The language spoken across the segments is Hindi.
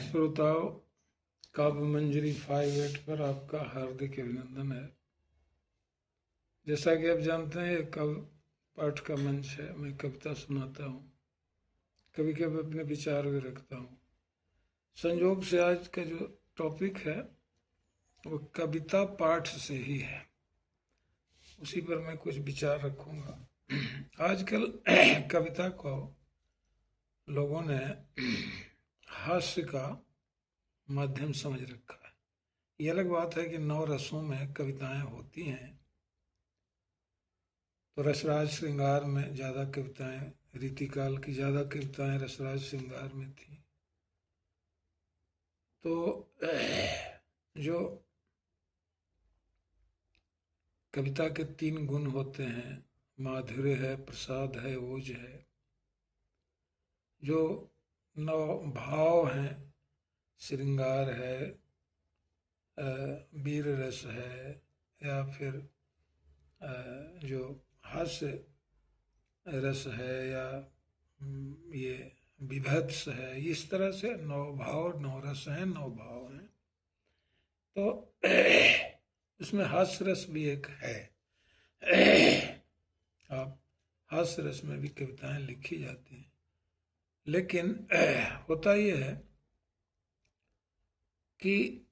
श्रोताओं, काव्य मंजरी 58 पर आपका हार्दिक अभिनंदन है। जैसा कि आप जानते हैं, ये काव्य पाठ का मंच है। मैं कविता सुनाता हूँ, कभी कभी अपने विचार भी रखता हूँ। संयोग से आज का जो टॉपिक है वो कविता पाठ से ही है, उसी पर मैं कुछ विचार रखूँगा। आजकल कविता को लोगों ने हास्य का माध्यम समझ रखा है। ये अलग बात है कि 9 रसों में कविताएं होती हैं, तो रसराज श्रृंगार में ज़्यादा कविताएं, रीतिकाल की ज़्यादा कविताएं रसराज श्रृंगार में थी। तो जो कविता के 3 गुण होते हैं, माधुर्य है, प्रसाद है, ओज है। जो 9 भाव हैं, श्रृंगार है, वीर रस है, या फिर जो हास्य रस है, या ये विभत्स है, इस तरह से 9 भाव, 9 रस हैं, 9 भाव हैं। तो इसमें हास्य रस भी एक है। आप हास्य रस में भी कविताएं लिखी जाती हैं, लेकिन होता यह है कि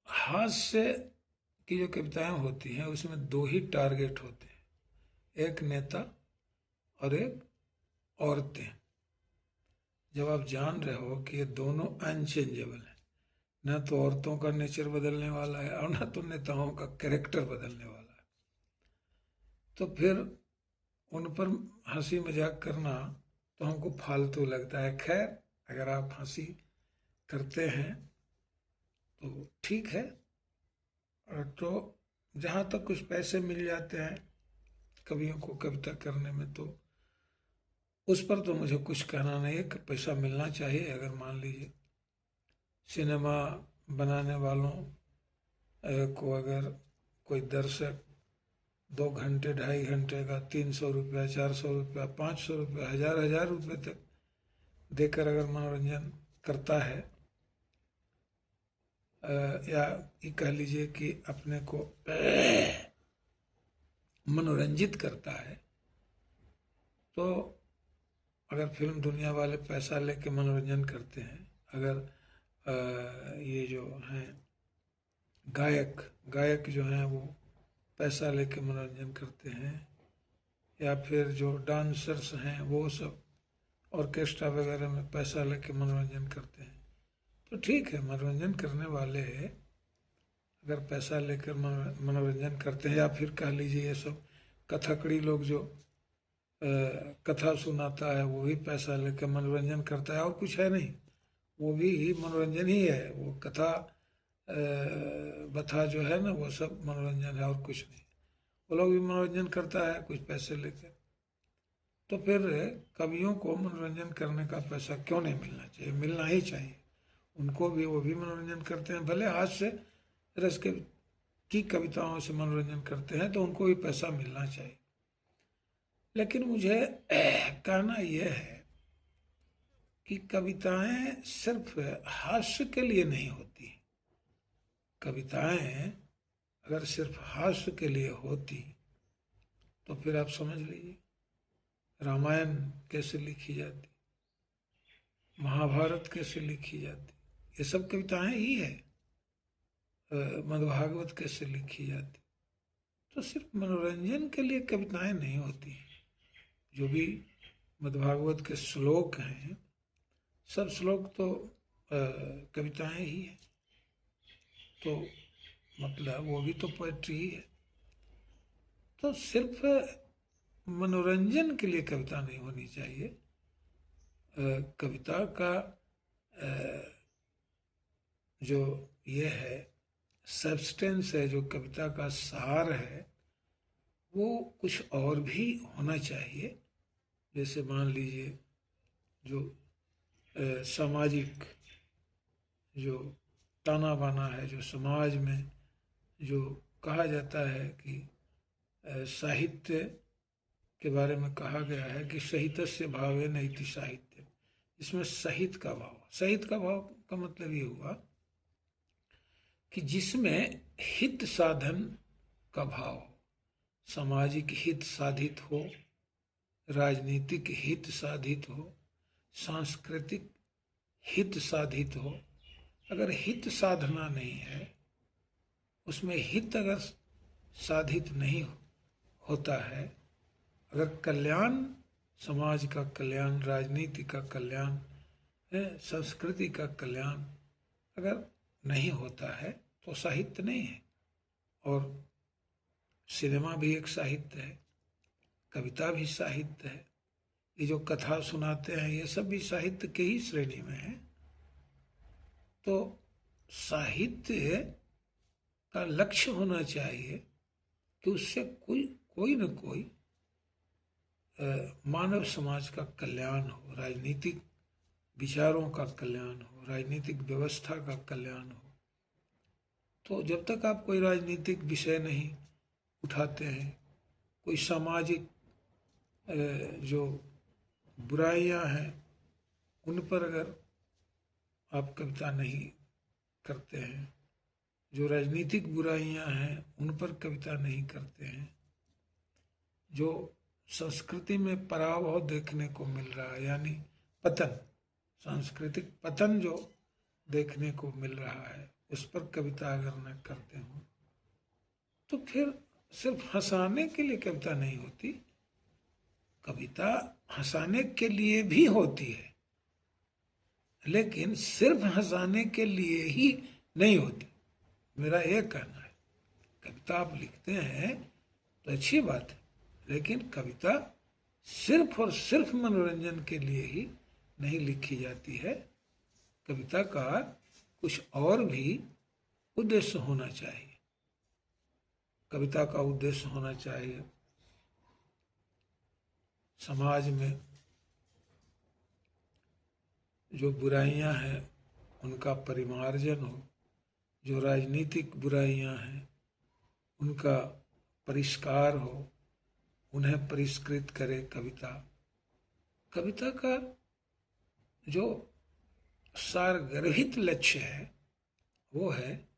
हास्य की जो कविताएं होती हैं उसमें 2 ही टारगेट होते हैं, एक नेता और एक औरतें। जब आप जान रहे हो कि ये दोनों अनचेंजेबल है, ना तो औरतों का नेचर बदलने वाला है और ना तो नेताओं का कैरेक्टर बदलने वाला है, तो फिर उन पर हंसी मजाक करना तो हमको फालतू लगता है। खैर, अगर आप हंसी करते हैं तो ठीक है। तो जहाँ तक कुछ पैसे मिल जाते हैं कवियों को कविता करने में, तो उस पर तो मुझे कुछ कहना नहीं है कि पैसा मिलना चाहिए। अगर मान लीजिए सिनेमा बनाने वालों को अगर कोई दर्शक 2 घंटे, 2.5 घंटे का 300 रुपया, 400 रुपया, 500 रुपया, 1000 रुपये तक देकर अगर मनोरंजन करता है, या ये कह लीजिए कि अपने को मनोरंजित करता है, तो अगर फिल्म दुनिया वाले पैसा लेके मनोरंजन करते हैं, अगर ये जो हैं गायक जो हैं वो पैसा लेके मनोरंजन करते हैं, या फिर जो डांसर्स हैं वो सब ऑर्केस्ट्रा वगैरह में पैसा लेके मनोरंजन करते हैं, तो ठीक है। मनोरंजन करने वाले अगर पैसा लेकर मनोरंजन करते हैं, या फिर कह लीजिए ये सब कथकड़ी लोग जो कथा सुनाता है वो भी पैसा लेकर मनोरंजन करता है, और कुछ है नहीं, वो भी मनोरंजन ही है। वो कथा बथा जो है ना, वो सब मनोरंजन है और कुछ नहीं। वो लोग भी मनोरंजन करता है कुछ पैसे लेकर। तो फिर कवियों को मनोरंजन करने का पैसा क्यों नहीं मिलना चाहिए? मिलना ही चाहिए उनको भी। वो भी मनोरंजन करते हैं, भले हास्य रस के की कविताओं से मनोरंजन करते हैं, तो उनको भी पैसा मिलना चाहिए। लेकिन मुझे कहना यह है कि कविताएं सिर्फ हास्य के लिए नहीं होती। कविताएं अगर सिर्फ हास्य के लिए होती तो फिर आप समझ लीजिए रामायण कैसे लिखी जाती, महाभारत कैसे लिखी जाती। ये सब कविताएं ही है। मद्भागवत कैसे लिखी जाती। तो सिर्फ मनोरंजन के लिए कविताएं नहीं होती। जो भी मद्भागवत के श्लोक हैं, सब श्लोक तो कविताएं ही है। तो मतलब वो भी तो पोएट्री ही है। तो सिर्फ मनोरंजन के लिए कविता नहीं होनी चाहिए। कविता का जो ये है सब्सटेंस है, जो कविता का सार है, वो कुछ और भी होना चाहिए। जैसे मान लीजिए जो सामाजिक जो ताना बाना है, जो समाज में जो कहा जाता है कि साहित्य के बारे में कहा गया है कि सहितस्य भावे नैति साहित्य, जिसमें सहित का भाव। सहित का भाव का मतलब ये हुआ कि जिसमें हित साधन का भाव हो, सामाजिक हित साधित हो, राजनीतिक हित साधित हो, सांस्कृतिक हित साधित हो। अगर हित साधना नहीं है, उसमें हित अगर साधित नहीं होता है, अगर कल्याण, समाज का कल्याण, राजनीति का कल्याण, संस्कृति का कल्याण अगर नहीं होता है तो साहित्य नहीं है। और सिनेमा भी एक साहित्य है, कविता भी साहित्य है, ये जो कथा सुनाते हैं ये सब भी साहित्य के ही श्रेणी में है। तो साहित्य का लक्ष्य होना चाहिए कि उससे कोई न कोई मानव समाज का कल्याण हो, राजनीतिक विचारों का कल्याण हो, राजनीतिक व्यवस्था का कल्याण हो। तो जब तक आप कोई राजनीतिक विषय नहीं उठाते हैं, कोई सामाजिक जो बुराइयां हैं उन पर अगर आप कविता नहीं करते हैं, जो राजनीतिक बुराइयां हैं उन पर कविता नहीं करते हैं, जो संस्कृति में पराभव देखने को मिल रहा है, यानी पतन, सांस्कृतिक पतन जो देखने को मिल रहा है, उस पर कविता अगर न करते हो तो फिर सिर्फ हंसाने के लिए कविता नहीं होती। कविता हंसाने के लिए भी होती है, लेकिन सिर्फ हंसाने के लिए ही नहीं होती। मेरा ये कहना है, कविता आप लिखते हैं तो अच्छी बात है, लेकिन कविता सिर्फ और सिर्फ मनोरंजन के लिए ही नहीं लिखी जाती है। कविता का कुछ और भी उद्देश्य होना चाहिए। कविता का उद्देश्य होना चाहिए समाज में जो बुराइयां हैं उनका परिमार्जन हो, जो राजनीतिक बुराइयां हैं उनका परिष्कार हो, उन्हें परिष्कृत करे कविता। कविता का जो सारगर्भित लक्ष्य है वो है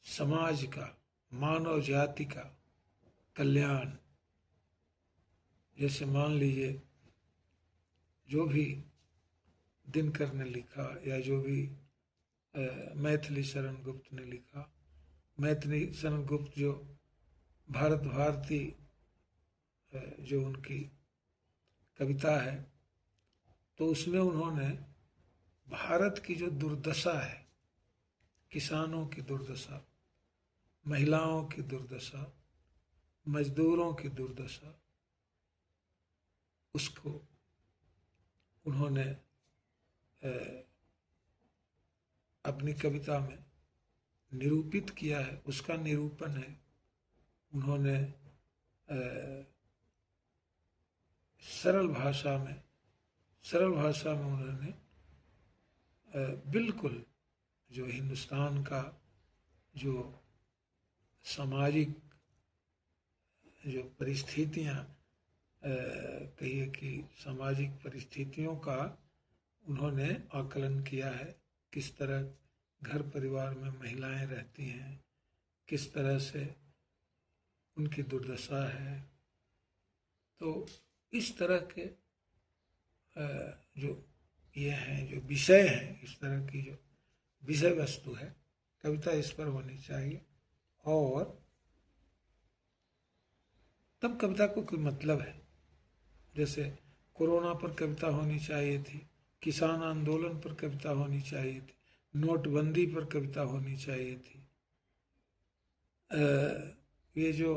समाज का, मानव जाति का कल्याण। जैसे मान लीजिए जो भी दिनकर ने लिखा या जो भी मैथिली शरण गुप्त ने लिखा, मैथिली शरण गुप्त जो भारत भारती जो उनकी कविता है, तो उसमें उन्होंने भारत की जो दुर्दशा है, किसानों की दुर्दशा, महिलाओं की दुर्दशा, मजदूरों की दुर्दशा, उसको उन्होंने अपनी कविता में निरूपित किया है, उसका निरूपण है। उन्होंने सरल भाषा में उन्होंने बिल्कुल जो हिंदुस्तान का जो सामाजिक जो परिस्थितियाँ कहिए कि सामाजिक परिस्थितियों का उन्होंने आकलन किया है। किस तरह घर परिवार में महिलाएं रहती हैं, किस तरह से उनकी दुर्दशा है। तो इस तरह के जो ये हैं, जो विषय हैं, इस तरह की जो विषय वस्तु है, कविता इस पर होनी चाहिए। और तब कविता को कोई मतलब है। जैसे कोरोना पर कविता होनी चाहिए थी, किसान आंदोलन पर कविता होनी चाहिए थी, नोटबंदी पर कविता होनी चाहिए थी। ये जो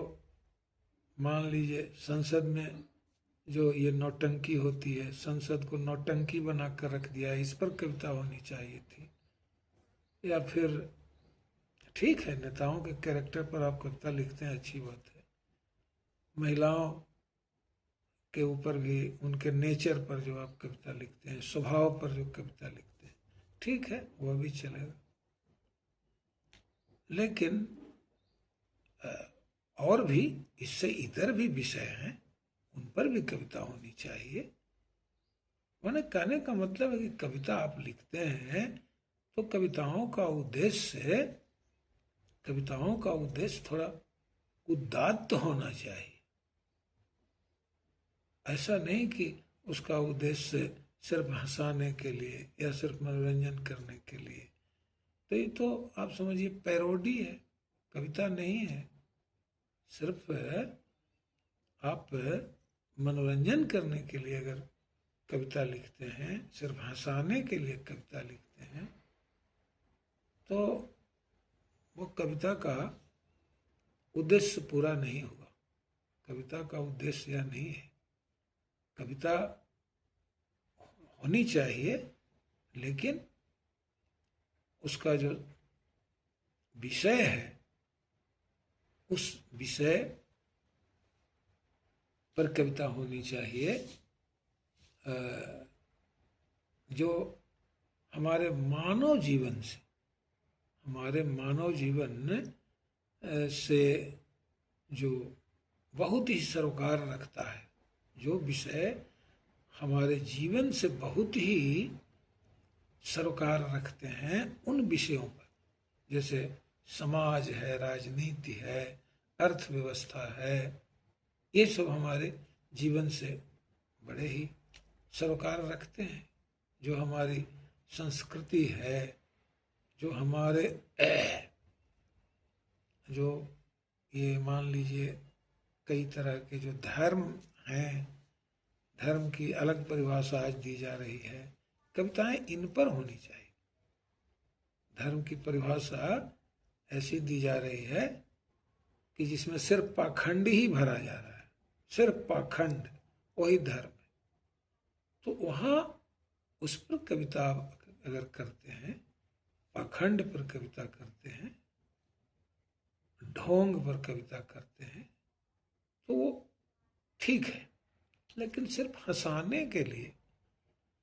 मान लीजिए संसद में जो ये नौटंकी होती है, संसद को नौटंकी बनाकर रख दिया है, इस पर कविता होनी चाहिए थी। या फिर ठीक है, नेताओं के कैरेक्टर पर आप कविता लिखते हैं, अच्छी बात है। महिलाओं के ऊपर भी, उनके नेचर पर जो आप कविता लिखते हैं, स्वभाव पर जो कविता लिखते हैं, ठीक है, वह भी चलेगा। लेकिन और भी इससे इतर भी विषय हैं, उन पर भी कविता होनी चाहिए। मैंने कहने का मतलब है कि कविता आप लिखते हैं तो कविताओं का उद्देश्य थोड़ा उदात्त होना चाहिए। ऐसा नहीं कि उसका उद्देश्य सिर्फ हंसाने के लिए या सिर्फ मनोरंजन करने के लिए। तो ये तो आप समझिए पैरोडी है, कविता नहीं है। सिर्फ आप मनोरंजन करने के लिए अगर कविता लिखते हैं, सिर्फ हंसाने के लिए कविता लिखते हैं, तो वो कविता का उद्देश्य पूरा नहीं होगा। कविता का उद्देश्य यह नहीं है। कविता होनी चाहिए, लेकिन उसका जो विषय है, उस विषय पर कविता होनी चाहिए जो हमारे मानव जीवन से जो बहुत ही सरोकार रखता है, जो विषय हमारे जीवन से बहुत ही सरोकार रखते हैं, उन विषयों पर, जैसे समाज है, राजनीति है, अर्थव्यवस्था है, ये सब हमारे जीवन से बड़े ही सरोकार रखते हैं। जो हमारी संस्कृति है, जो हमारे जो ये मान लीजिए कई तरह के जो धर्म हैं, धर्म की अलग परिभाषा आज दी जा रही है, कविताएं इन पर होनी चाहिए। धर्म की परिभाषा ऐसी दी जा रही है कि जिसमें सिर्फ पाखंड ही भरा जा रहा है, सिर्फ पाखंड, वही धर्म है। तो वहाँ उस पर कविता अगर करते हैं, पाखंड पर कविता करते हैं, ढोंग पर कविता करते हैं, तो वो ठीक है। लेकिन सिर्फ हंसाने के लिए,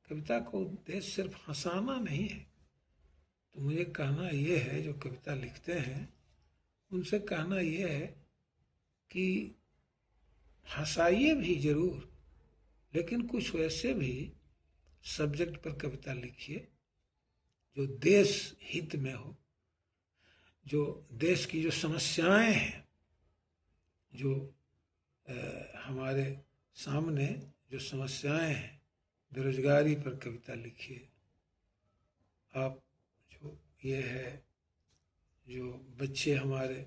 कविता का उद्देश्य सिर्फ हंसाना नहीं है। तो मुझे कहना ये है, जो कविता लिखते हैं उनसे कहना ये है कि हंसाइए भी जरूर, लेकिन कुछ वैसे भी सब्जेक्ट पर कविता लिखिए जो देश हित में हो, जो देश की जो समस्याएं हैं, जो हमारे सामने जो समस्याएं हैं, बेरोजगारी पर कविता लिखिए आप। जो ये है, जो बच्चे हमारे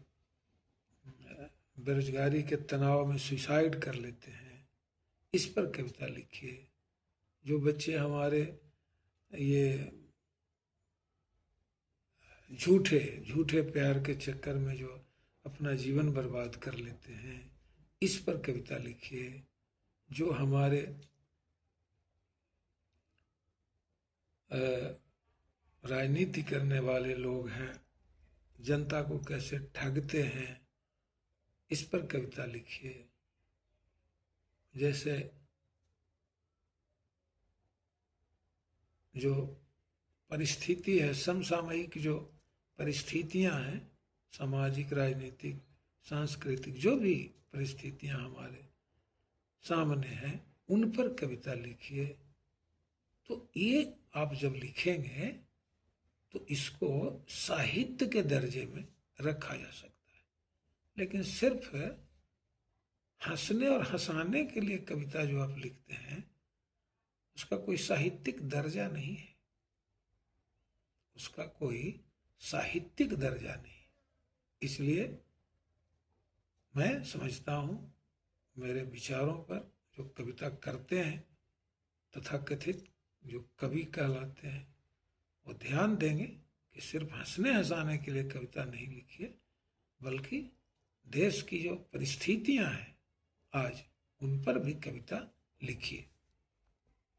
बेरोजगारी के तनाव में सुसाइड कर लेते हैं, इस पर कविता लिखिए। जो बच्चे हमारे ये झूठे प्यार के चक्कर में जो अपना जीवन बर्बाद कर लेते हैं, इस पर कविता लिखिए। जो हमारे राजनीति करने वाले लोग हैं, जनता को कैसे ठगते हैं, इस पर कविता लिखिए। जैसे जो परिस्थिति है, समसामयिक जो परिस्थितियां हैं, सामाजिक, राजनीतिक, सांस्कृतिक, जो भी परिस्थितियां हमारे सामने हैं, उन पर कविता लिखिए। तो ये आप जब लिखेंगे तो इसको साहित्य के दर्जे में रखा जा सकता है। लेकिन सिर्फ हंसने और हंसाने के लिए कविता जो आप लिखते हैं, उसका कोई साहित्यिक दर्जा नहीं है, उसका कोई साहित्यिक दर्जा नहीं। इसलिए मैं समझता हूँ, मेरे विचारों पर जो कविता करते हैं तथाकथित जो कवि कहलाते हैं, वो ध्यान देंगे कि सिर्फ हंसने हंसाने के लिए कविता नहीं लिखिए, बल्कि देश की जो परिस्थितियां हैं आज, उन पर भी कविता लिखिए।